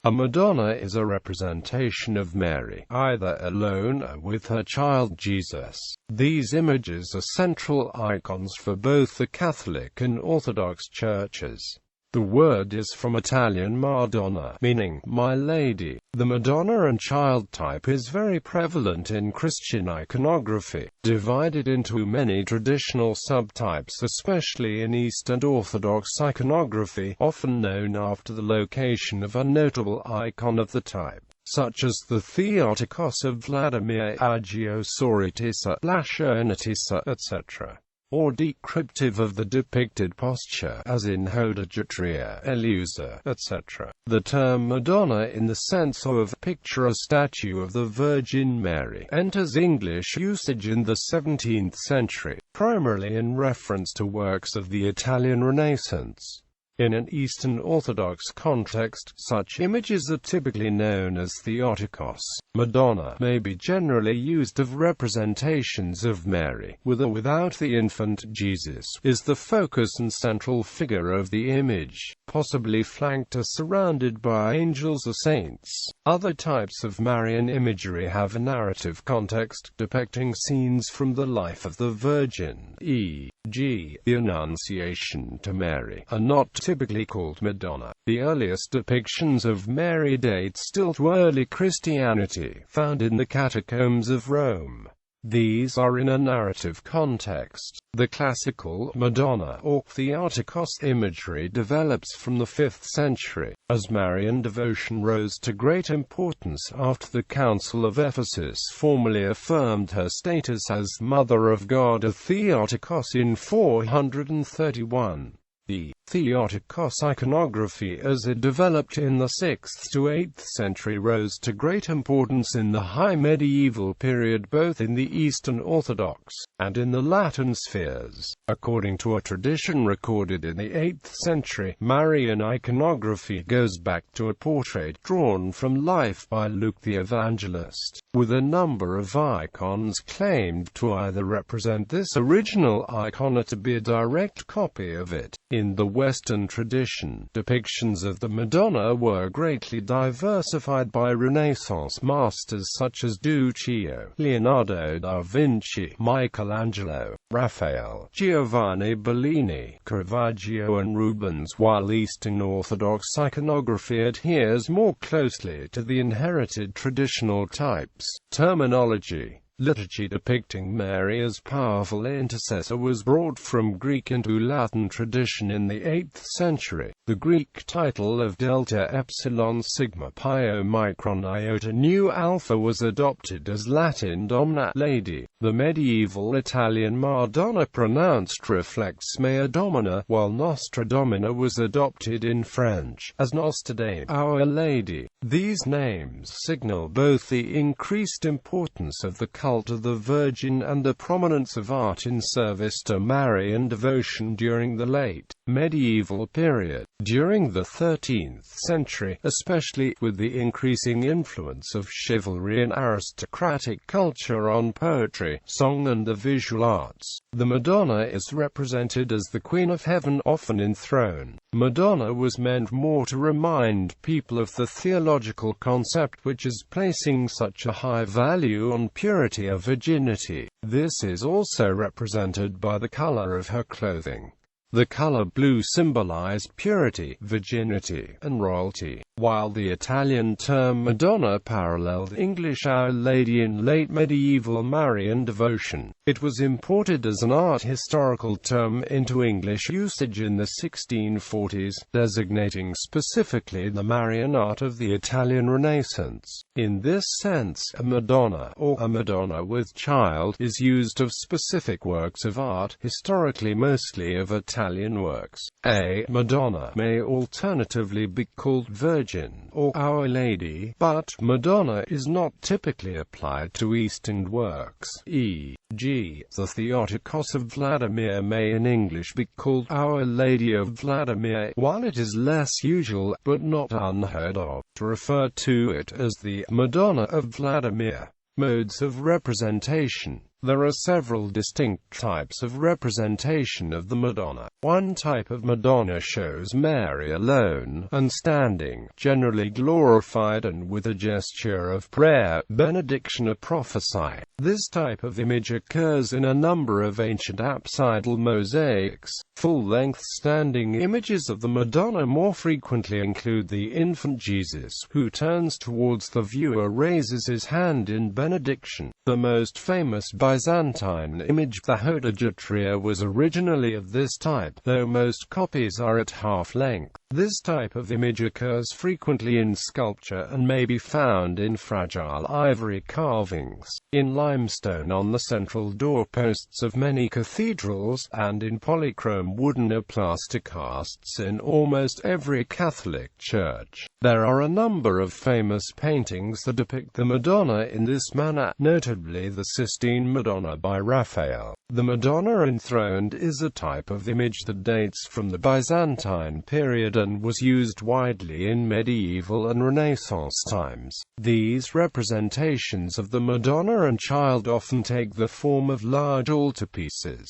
A Madonna is a representation of Mary, either alone or with her child Jesus. These images are central icons for both the Catholic and Orthodox churches. The word is from Italian Madonna, meaning My Lady. The Madonna and Child type is very prevalent in Christian iconography, divided into many traditional subtypes, especially in Eastern Orthodox iconography, often known after the location of a notable icon of the type, such as the Theotokos of Vladimir, Agiosoritissa, Blachernitissa, etc., or decriptive of the depicted posture, as in Hodegetria, Eleusa, etc. The term Madonna, in the sense of picture a statue of the Virgin Mary, enters English usage in the 17th century, primarily in reference to works of the Italian Renaissance. In an Eastern Orthodox context, such images are typically known as Theotokos. Madonna may be generally used of representations of Mary, with or without the infant Jesus, is the focus and central figure of the image, possibly flanked or surrounded by angels or saints. Other types of Marian imagery have a narrative context, depicting scenes from the life of the Virgin, e.g., the Annunciation to Mary, are not typically called Madonna. The earliest depictions of Mary date still to early Christianity, found in the catacombs of Rome. These are in a narrative context. The classical Madonna or Theotokos imagery develops from the 5th century, as Marian devotion rose to great importance after the Council of Ephesus formally affirmed her status as Mother of God of Theotokos in 431. The Theotokos iconography as it developed in the 6th to 8th century rose to great importance in the High Medieval period, both in the Eastern Orthodox and in the Latin spheres. According to a tradition recorded in the 8th century, Marian iconography goes back to a portrait drawn from life by Luke the Evangelist, with a number of icons claimed to either represent this original icon or to be a direct copy of it. In the Western tradition, depictions of the Madonna were greatly diversified by Renaissance masters such as Duccio, Leonardo da Vinci, Michelangelo, Raphael, Giovanni Bellini, Caravaggio and Rubens, while Eastern Orthodox iconography adheres more closely to the inherited traditional types. Terminology. Liturgy depicting Mary as powerful intercessor was brought from Greek into Latin tradition in the 8th century. The Greek title of Delta Epsilon Sigma Pi Omicron Iota Nu Alpha was adopted as Latin Domina, Lady. The medieval Italian Madonna pronounced reflects Mea Domina, while Nostra Domina was adopted in French as Nostra Dame, Our Lady. These names signal both the increased importance of the cult of the Virgin and the prominence of art in service to Marian devotion during the late medieval period. During the 13th century, especially with the increasing influence of chivalry and aristocratic culture on poetry, song and the visual arts, the Madonna is represented as the Queen of Heaven, often enthroned. Madonna was meant more to remind people of the theological concept which is placing such a high value on purity or virginity. This is also represented by the color of her clothing. The color blue symbolized purity, virginity, and royalty, while the Italian term Madonna paralleled English Our Lady in late medieval Marian devotion. It was imported as an art historical term into English usage in the 1640s, designating specifically the Marian art of the Italian Renaissance. In this sense, a Madonna, or a Madonna with child, is used of specific works of art, historically mostly of Italian works. A Madonna may alternatively be called Virgin, or Our Lady, but Madonna is not typically applied to Eastern works, e.g., the Theotokos of Vladimir may in English be called Our Lady of Vladimir, while it is less usual, but not unheard of, to refer to it as the Madonna of Vladimir. Modes of representation. There are several distinct types of representation of the Madonna. One type of Madonna shows Mary alone and standing, generally glorified and with a gesture of prayer, benediction or prophecy. This type of image occurs in a number of ancient apsidal mosaics. Full-length standing images of the Madonna more frequently include the infant Jesus, who turns towards the viewer, raises his hand in benediction. The most famous Byzantine image, the Hodegetria, was originally of this type, though most copies are at half-length. This type of image occurs frequently in sculpture and may be found in fragile ivory carvings, in limestone on the central doorposts of many cathedrals, and in polychrome wooden or plaster casts in almost every Catholic church. There are a number of famous paintings that depict the Madonna in this manner, notably the Sistine Madonna by Raphael. The Madonna enthroned is a type of image that dates from the Byzantine period and was used widely in medieval and Renaissance times. These representations of the Madonna and Child often take the form of large altarpieces.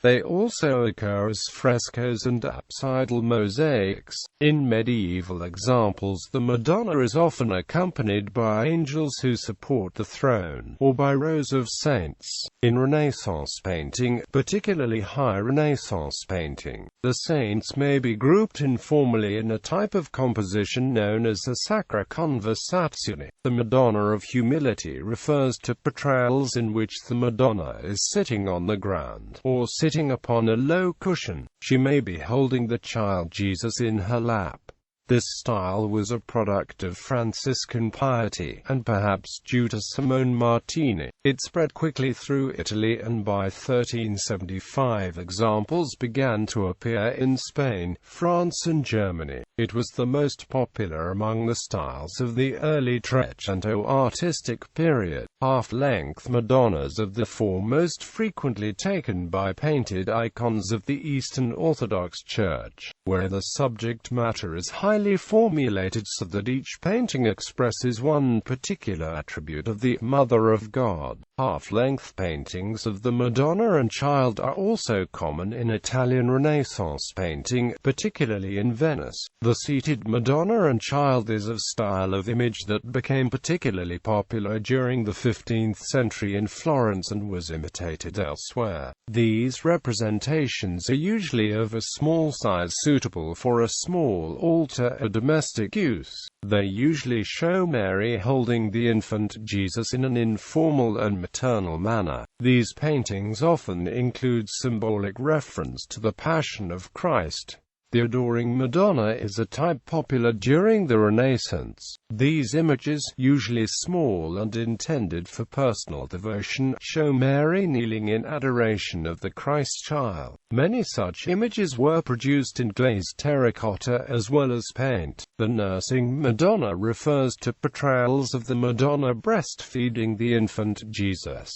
They also occur as frescoes and apsidal mosaics. In medieval examples, the Madonna is often accompanied by angels who support the throne, or by rows of saints. In Renaissance painting, particularly High Renaissance painting, the saints may be grouped informally in a type of composition known as a sacra conversazione. The Madonna of Humility refers to portrayals in which the Madonna is sitting on the ground, or sitting upon a low cushion. She may be holding the child Jesus in her lap. This style was a product of Franciscan piety, and perhaps due to Simone Martini. It spread quickly through Italy, and by 1375 examples began to appear in Spain, France and Germany. It was the most popular among the styles of the early Trecento artistic period. Half-length Madonnas of the form most frequently taken by painted icons of the Eastern Orthodox Church, where the subject matter is highly formulated so that each painting expresses one particular attribute of the Mother of God. Half-length paintings of the Madonna and Child are also common in Italian Renaissance painting, particularly in Venice. The seated Madonna and Child is a style of image that became particularly popular during the 15th century in Florence and was imitated elsewhere. These representations are usually of a small size suitable for a small altar or domestic use. They usually show Mary holding the infant Jesus in an informal and maternal manner. These paintings often include symbolic reference to the Passion of Christ. The adoring Madonna is a type popular during the Renaissance. These images, usually small and intended for personal devotion, show Mary kneeling in adoration of the Christ child. Many such images were produced in glazed terracotta as well as paint. The nursing Madonna refers to portrayals of the Madonna breastfeeding the infant Jesus.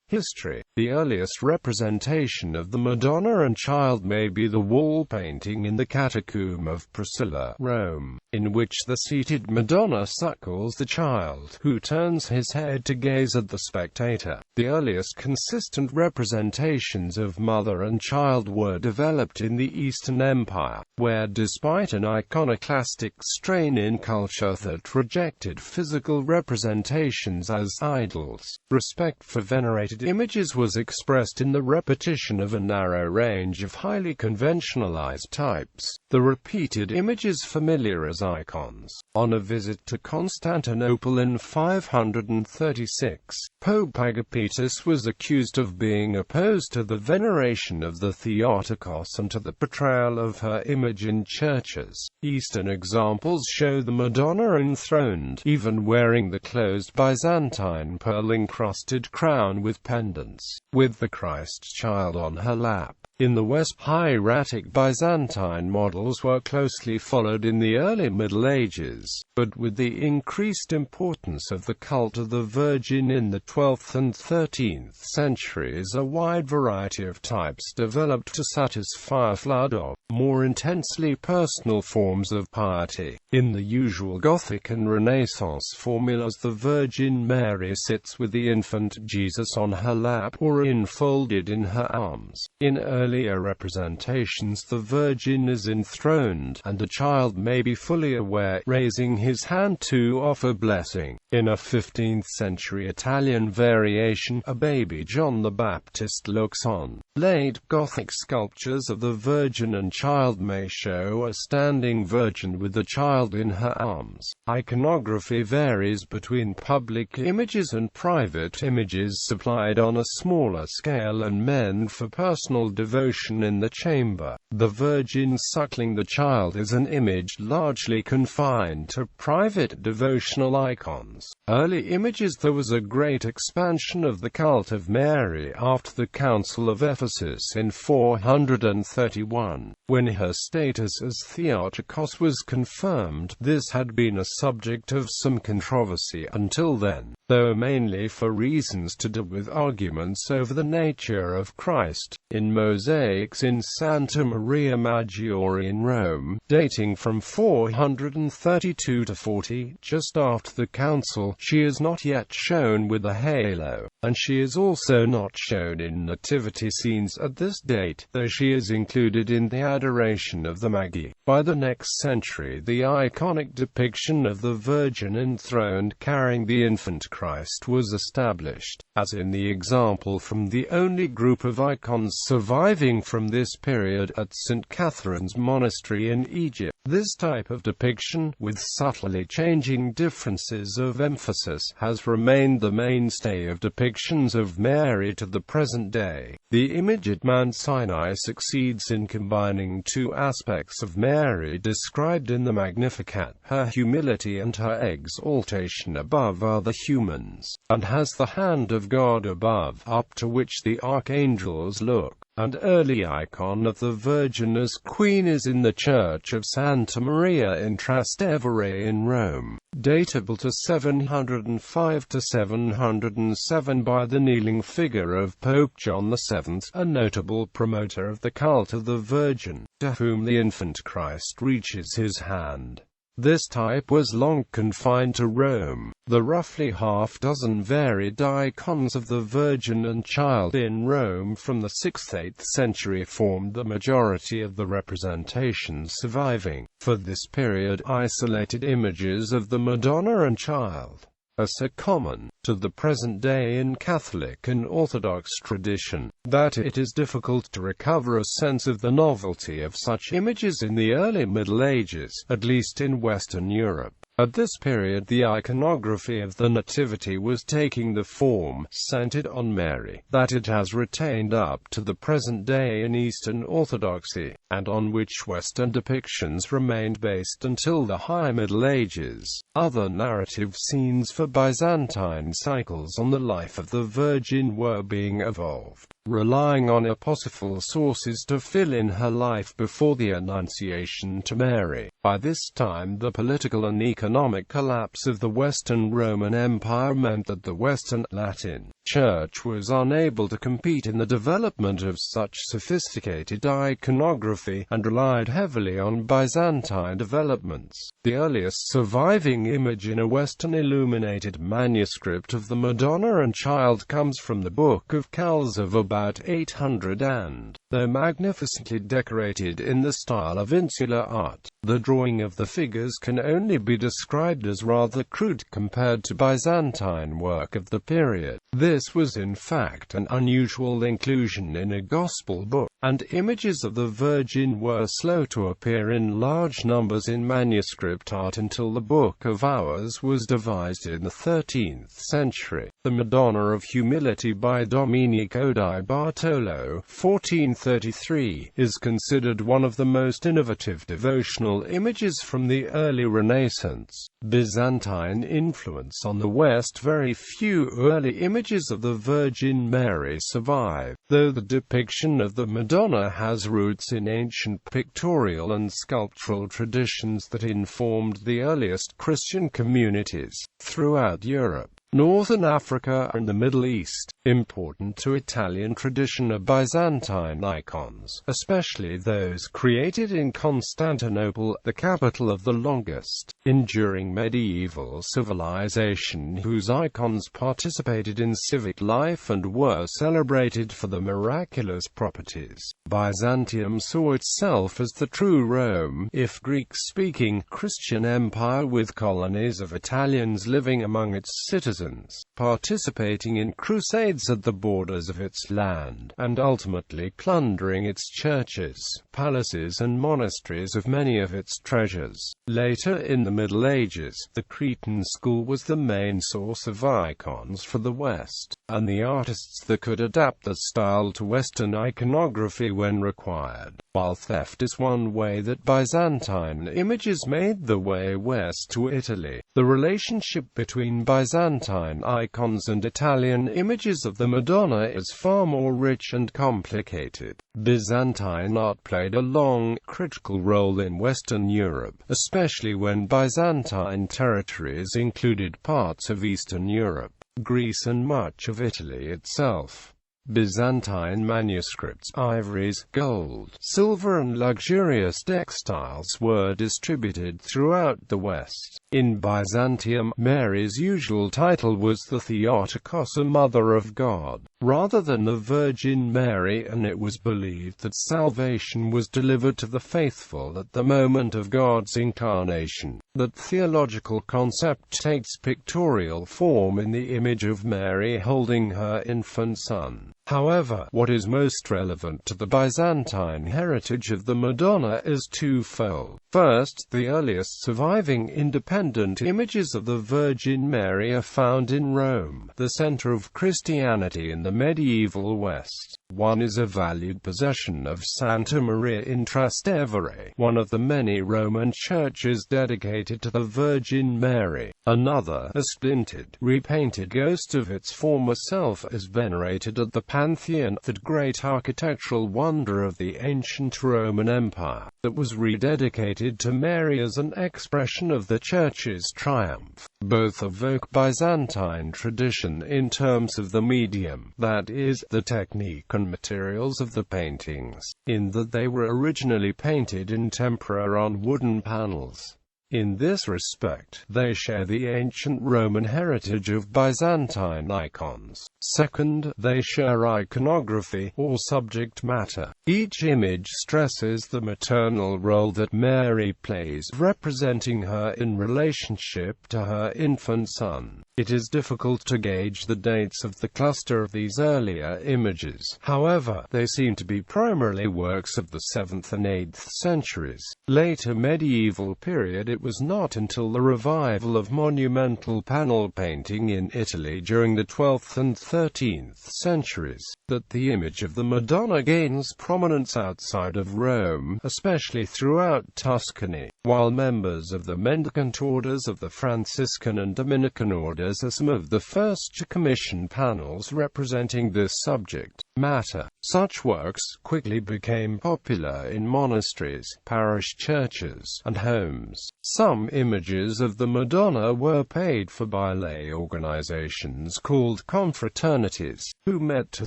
History. The earliest representation of the Madonna and Child may be the wall painting in the Catacomb of Priscilla, Rome, in which the seated Madonna suckles the child, who turns his head to gaze at the spectator. The earliest consistent representations of Mother and Child were developed in the Eastern Empire, where despite an iconoclastic strain in culture that rejected physical representations as idols, respect for venerated images was expressed in the repetition of a narrow range of highly conventionalized types. The repeated images familiar as icons. On a visit to Constantinople in 536, Pope Agapetius was accused of being opposed to the veneration of the Theotokos and to the portrayal of her image in churches. Eastern examples show the Madonna enthroned, even wearing the closed Byzantine pearl-encrusted crown with pendants, with the Christ child on her lap. In the West, hieratic Byzantine models were closely followed in the early Middle Ages, but with the increased importance of the cult of the Virgin in the 12th and 13th centuries, a wide variety of types developed to satisfy a flood of more intensely personal forms of piety. In the usual Gothic and Renaissance formulas, the Virgin Mary sits with the infant Jesus on her lap or enfolded in her arms. In earlier representations, the Virgin is enthroned, and the child may be fully aware, raising his hand to offer blessing. In a 15th-century Italian variation, a baby John the Baptist looks on. Late Gothic sculptures of the Virgin and Child may show a standing Virgin with the child in her arms. Iconography varies between public images and private images supplied on a smaller scale and meant for personal devotion in the chamber. The Virgin suckling the child is an image largely confined to private devotional icons. Early images. There was a great expansion of the cult of Mary after the Council of Ephesus in 431, when her status as Theotokos was confirmed. This had been a subject of some controversy until then, though mainly for reasons to do with arguments over the nature of Christ. In mosaics in Santa Maria Maggiore in Rome, dating from 432 to 40, just after the council, she is not yet shown with a halo, and she is also not shown in nativity scenes at this date, though she is included in the Adoration of the Magi. By the next century, the iconic depiction of the Virgin enthroned carrying the infant Christ was established, as in the example from the only group of icons surviving from this period at St. Catherine's Monastery in Egypt. This type of depiction, with subtly changing differences of emphasis, has remained the mainstay of depictions of Mary to the present day. The image at Mount Sinai succeeds in combining two aspects of Mary described in the Magnificat, her humility and her exaltation above other humans, and has the hand of God above, up to which the archangels look. An early icon of the Virgin as Queen is in the Church of Santa Maria in Trastevere in Rome, datable to 705 to 707 by the kneeling figure of Pope John VII, a notable promoter of the cult of the Virgin, to whom the infant Christ reaches his hand. This type was long confined to Rome. The roughly half-dozen varied icons of the Virgin and Child in Rome from the 6th–8th century formed the majority of the representations surviving. For this period, isolated images of the Madonna and Child are so common to the present day in Catholic and Orthodox tradition, that it is difficult to recover a sense of the novelty of such images in the early Middle Ages, at least in Western Europe. At this period, the iconography of the Nativity was taking the form, centered on Mary, that it has retained up to the present day in Eastern Orthodoxy, and on which Western depictions remained based until the High Middle Ages. Other narrative scenes for Byzantine cycles on the life of the Virgin were being evolved, relying on apocryphal sources to fill in her life before the Annunciation to Mary. By this time, the political and economic collapse of the Western Roman Empire meant that the Western Latin Church was unable to compete in the development of such sophisticated iconography, and relied heavily on Byzantine developments. The earliest surviving image in a Western illuminated manuscript of the Madonna and Child comes from the Book of Kells of about 800 and, though magnificently decorated in the style of insular art, the drawing of the figures can only be described as rather crude compared to Byzantine work of the period. This was in fact an unusual inclusion in a gospel book, and images of the Virgin were slow to appear in large numbers in manuscript art until the Book of Hours was devised in the 13th century. The Madonna of Humility by Domenico di Bartolo, 1433, is considered one of the most innovative devotional images from the early Renaissance. Byzantine influence on the West. Very few early images of the Virgin Mary survive, though the depiction of the Madonna Madonna has roots in ancient pictorial and sculptural traditions that informed the earliest Christian communities throughout Europe, Northern Africa and the Middle East. Important to Italian tradition are Byzantine icons, especially those created in Constantinople, the capital of the longest enduring medieval civilization, whose icons participated in civic life and were celebrated for their miraculous properties. Byzantium saw itself as the true Rome, if Greek-speaking, Christian empire with colonies of Italians living among its citizens, participating in crusades at the borders of its land, and ultimately plundering its churches, palaces and monasteries of many of its treasures. Later in the Middle Ages, the Cretan school was the main source of icons for the West, and the artists that could adapt the style to Western iconography when required. While theft is one way that Byzantine images made their way west to Italy, the relationship between Byzantine icons and Italian images of the Madonna is far more rich and complicated. Byzantine art played a long, critical role in Western Europe, especially when Byzantine territories included parts of Eastern Europe, Greece and much of Italy itself. Byzantine manuscripts, ivories, gold, silver and luxurious textiles were distributed throughout the West. In Byzantium, Mary's usual title was the Theotokos, or Mother of God, rather than the Virgin Mary, and it was believed that salvation was delivered to the faithful at the moment of God's incarnation. That theological concept takes pictorial form in the image of Mary holding her infant son. However, what is most relevant to the Byzantine heritage of the Madonna is twofold. First, the earliest surviving independent images of the Virgin Mary are found in Rome, the center of Christianity in the medieval West. One is a valued possession of Santa Maria in Trastevere, one of the many Roman churches dedicated to the Virgin Mary. Another, a splintered, repainted ghost of its former self, is venerated at the Pantheon, that great architectural wonder of the ancient Roman Empire, that was rededicated to Mary as an expression of the Church's triumph. Both evoke Byzantine tradition in terms of the medium, that is, the technique and materials of the paintings, in that they were originally painted in tempera on wooden panels. In this respect, they share the ancient Roman heritage of Byzantine icons. Second, they share iconography, or subject matter. Each image stresses the maternal role that Mary plays, representing her in relationship to her infant son. It is difficult to gauge the dates of the cluster of these earlier images. However, they seem to be primarily works of the 7th and 8th centuries. Later medieval period, it was not until the revival of monumental panel painting in Italy during the 12th and 13th centuries that the image of the Madonna gains prominence outside of Rome, especially throughout Tuscany. While members of the mendicant orders of the Franciscan and Dominican orders are some of the first to commission panels representing this subject matter, such works quickly became popular in monasteries, parish churches, and homes. Some images of the Madonna were paid for by lay organizations called confraternities, who met to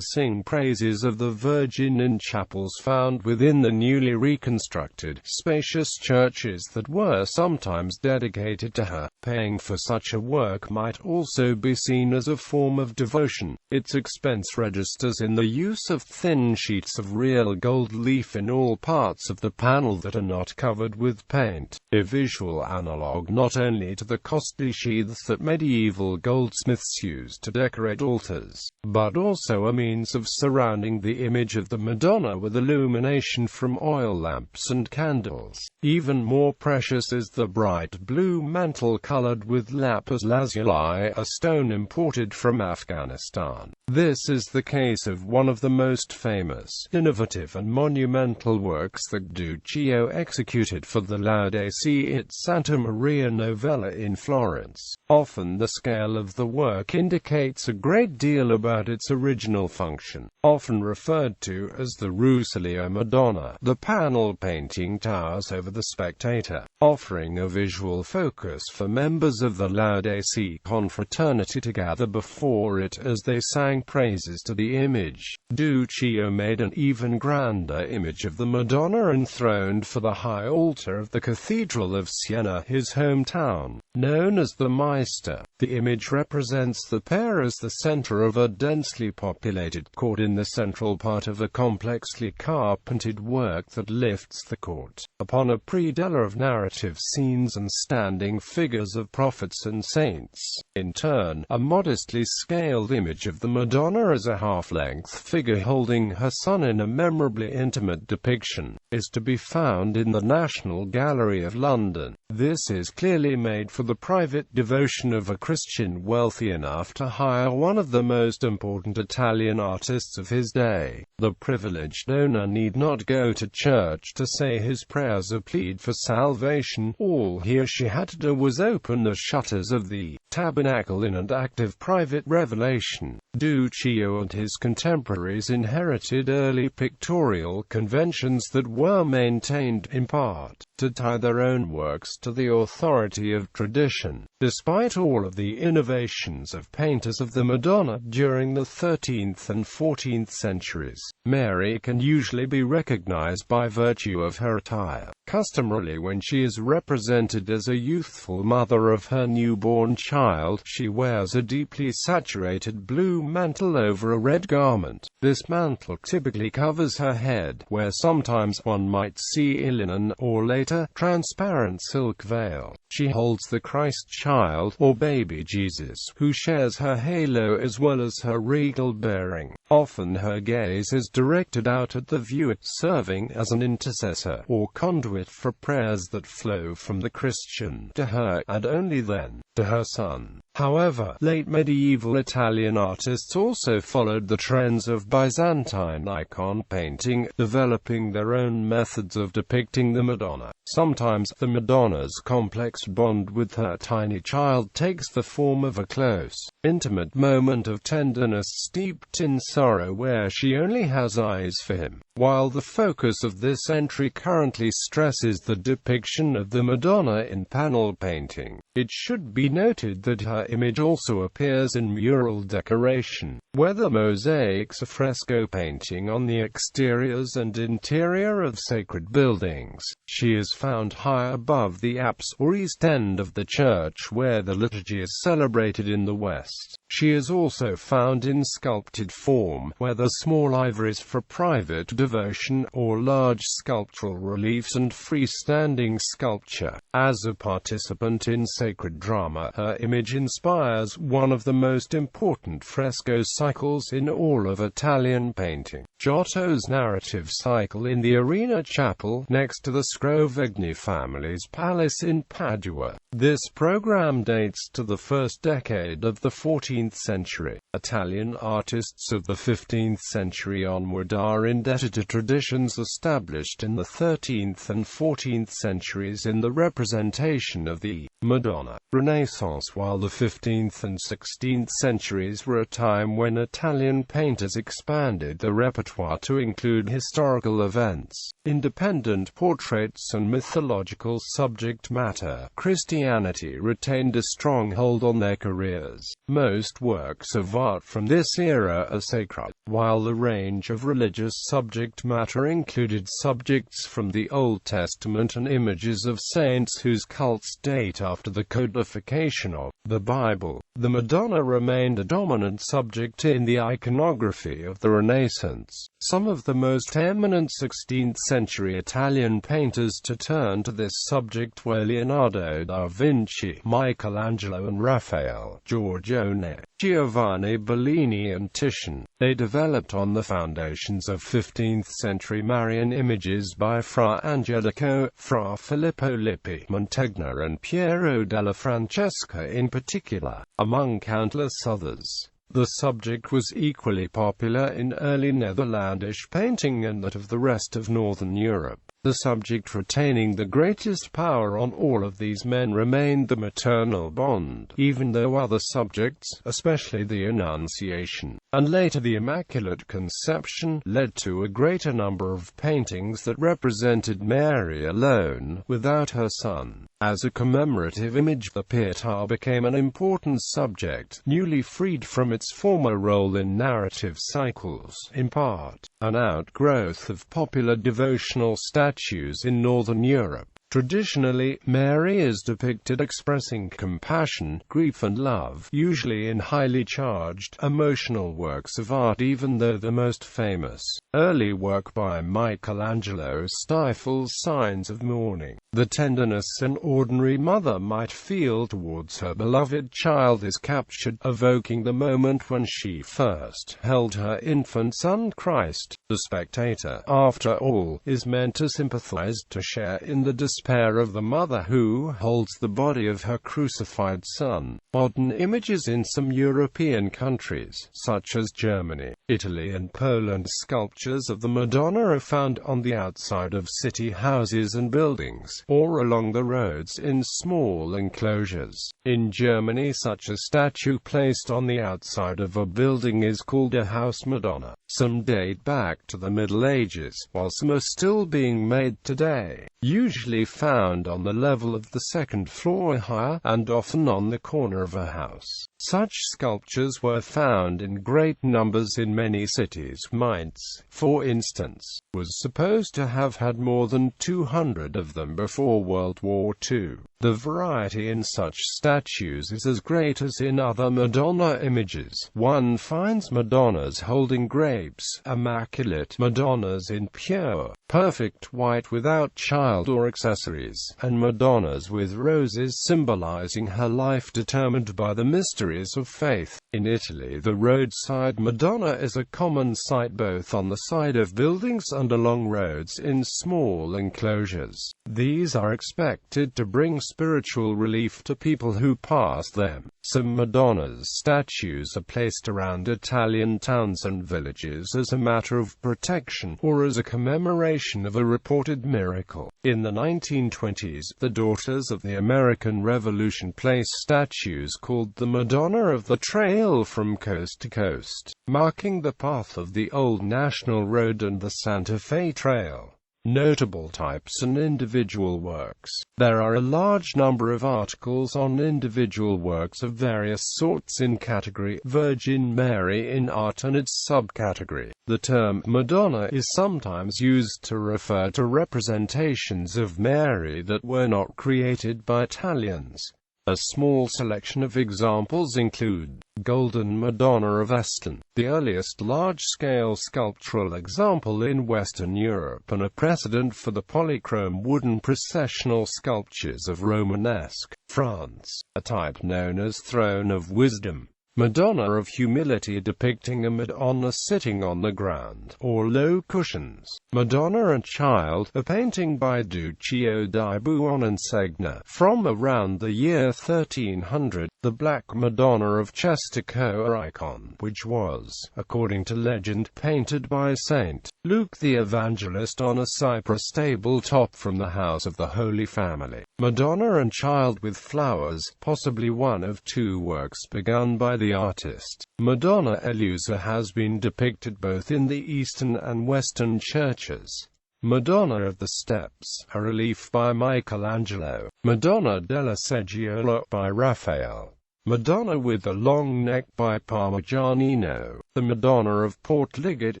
sing praises of the Virgin in chapels found within the newly reconstructed, spacious churches that were sometimes dedicated to her. Paying for such a work might also be seen as a form of devotion. Its expense registers in the use of thin sheets of real gold leaf in all parts of the panel that are not covered with paint, a visual analog not only to the costly sheaths that medieval goldsmiths used to decorate altars, but also a means of surrounding the image of the Madonna with illumination from oil lamps and candles. Even more precious is the bright blue mantle colored with lapis lazuli, a stone imported from Afghanistan. This is the case of one of the most famous, innovative and monumental works that Duccio executed for the Laudaci at Santa Maria Novella in Florence. Often the scale of the work indicates a great deal about its original function. Often referred to as the Rusalio Madonna, the panel painting towers over the spectator, offering a visual focus for members of the Laudaci confraternity to gather before it as they sang praises to the image. Duccio made an even grander image of the Madonna enthroned for the high altar of the Cathedral of Siena, his hometown, known as the Maester. The image represents the pair as the center of a densely populated court in the central part of a complexly carpentered work that lifts the court upon a predella of narrative scenes and standing figures of prophets and saints. In turn, a modestly scaled image of the Madonna as a half-length figure holding her son in a memorably intimate depiction is to be found in the National Gallery of London. This is clearly made for the private devotion of a Christian wealthy enough to hire one of the most important Italian artists of his day. The privileged donor need not go to church to say his prayers or plead for salvation. All he or she had to do was open the shutters of the tabernacle in an act of private revelation. Duccio and his contemporaries inherited early pictorial conventions that were maintained, in part, to tie their own works to the authority of tradition. Despite all of the innovations of painters of the Madonna during the 13th and 14th centuries, Mary can usually be recognized by virtue of her attire. Customarily, when she is represented as a youthful mother of her newborn child, she wears a deeply saturated blue mantle over a red garment. This mantle typically covers her head, where sometimes one might see a linen, or later, transparent silk veil. She holds the Christ child, or baby Jesus, who shares her halo as well as her regal bearing. Often her gaze is directed out at the viewer, serving as an intercessor, or conduit for prayers that flow from the Christian to her, and only then, to her son. However, late medieval Italian artists also followed the trends of Byzantine icon painting, developing their own methods of depicting the Madonna. Sometimes, the Madonna's complex bond with her tiny child takes the form of a close, intimate moment of tenderness steeped in sorrow where she only has eyes for him. While the focus of this entry currently stresses the depiction of the Madonna in panel painting, it should be noted that her image also appears in mural decoration, whether mosaics or fresco painting on the exteriors and interior of sacred buildings. She is found high above the apse or east end of the church where the liturgy is celebrated in the west. She is also found in sculpted form, whether small ivories for private devotion, or large sculptural reliefs and freestanding sculpture. As a participant in sacred drama, her image inspires one of the most important fresco cycles in all of Italian painting. Giotto's narrative cycle in the Arena Chapel, next to the Scrovegni family's palace in Padua. This program dates to the first decade of the 14th century. Italian artists of the 15th century onward are indebted to traditions established in the 13th and 14th centuries in the representation of the Madonna. Renaissance. While the 15th and 16th centuries were a time when Italian painters expanded their repertoire to include historical events, independent portraits and mythological subject matter, Christianity retained a strong hold on their careers. Most works of art from this era are sacred, while the range of religious subject matter included subjects from the Old Testament and images of saints whose cults date after the codification of the Bible. The Madonna remained a dominant subject in the iconography of the Renaissance. Some of the most eminent 16th-century Italian painters to turn to this subject were Leonardo da Vinci, Michelangelo and Raphael, Giorgione, Giovanni Bellini and Titian. They developed on the foundations of 15th-century Marian images by Fra Angelico, Fra Filippo Lippi, Mantegna and Piero della Francesca in particular, among countless others. The subject was equally popular in early Netherlandish painting and that of the rest of Northern Europe. The subject retaining the greatest power on all of these men remained the maternal bond, even though other subjects, especially the Annunciation, and later the Immaculate Conception, led to a greater number of paintings that represented Mary alone, without her son. As a commemorative image, the Pietà became an important subject, newly freed from its former role in narrative cycles, in part, an outgrowth of popular devotional statues in Northern Europe. Traditionally, Mary is depicted expressing compassion, grief and love, usually in highly charged, emotional works of art, even though the most famous, early work by Michelangelo stifles signs of mourning. The tenderness an ordinary mother might feel towards her beloved child is captured, evoking the moment when she first held her infant son Christ. The spectator, after all, is meant to sympathize, to share in the despair of the mother who holds the body of her crucified son. Modern images in some European countries, such as Germany, Italy and Poland, sculptures of the Madonna are found on the outside of city houses and buildings, or along the roads in small enclosures. In Germany, such a statue placed on the outside of a building is called a house Madonna. Some date back to the Middle Ages, while some are still being made today, usually found on the level of the second floor or higher, and often on the corner of a house. Such sculptures were found in great numbers in many cities. Mainz, for instance, was supposed to have had more than 200 of them before World War II. The variety in such statues is as great as in other Madonna images. One finds Madonnas holding grapes, immaculate Madonnas in pure, perfect white without child or accessories, and Madonnas with roses symbolizing her life determined by the mysteries of faith. In Italy, the roadside Madonna is a common sight both on the side of buildings and along roads in small enclosures. These are expected to bring spiritual relief to people who pass them. Some Madonna's statues are placed around Italian towns and villages as a matter of protection, or as a commemoration of a reported miracle. In the 1920s, the Daughters of the American Revolution placed statues called the Madonna of the Trail from coast to coast, marking the path of the old National Road and the Santa Fe Trail. Notable types and individual works. There are a large number of articles on individual works of various sorts in category Virgin Mary in art and its subcategory. The term Madonna is sometimes used to refer to representations of Mary that were not created by Italians. A small selection of examples include Golden Madonna of Eston, the earliest large-scale sculptural example in Western Europe and a precedent for the polychrome wooden processional sculptures of Romanesque France, a type known as Throne of Wisdom. Madonna of Humility depicting a Madonna sitting on the ground, or low cushions. Madonna and Child, a painting by Duccio di Buonensegna, from around the year 1300. The Black Madonna of Cestecoa icon, which was, according to legend, painted by St. Luke the Evangelist on a cypress tabletop from the house of the Holy Family. Madonna and Child with flowers, possibly one of two works begun by the artist. Madonna Eleusa has been depicted both in the Eastern and Western churches. Madonna of the Steps, a relief by Michelangelo. Madonna della Seggiola by Raphael. Madonna with a long neck by Parmigianino. The Madonna of Portligate,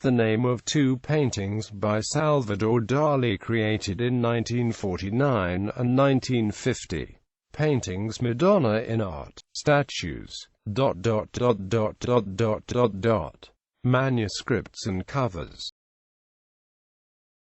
the name of two paintings by Salvador Dali created in 1949 and 1950. Paintings Madonna in art. Statues. Manuscripts and covers.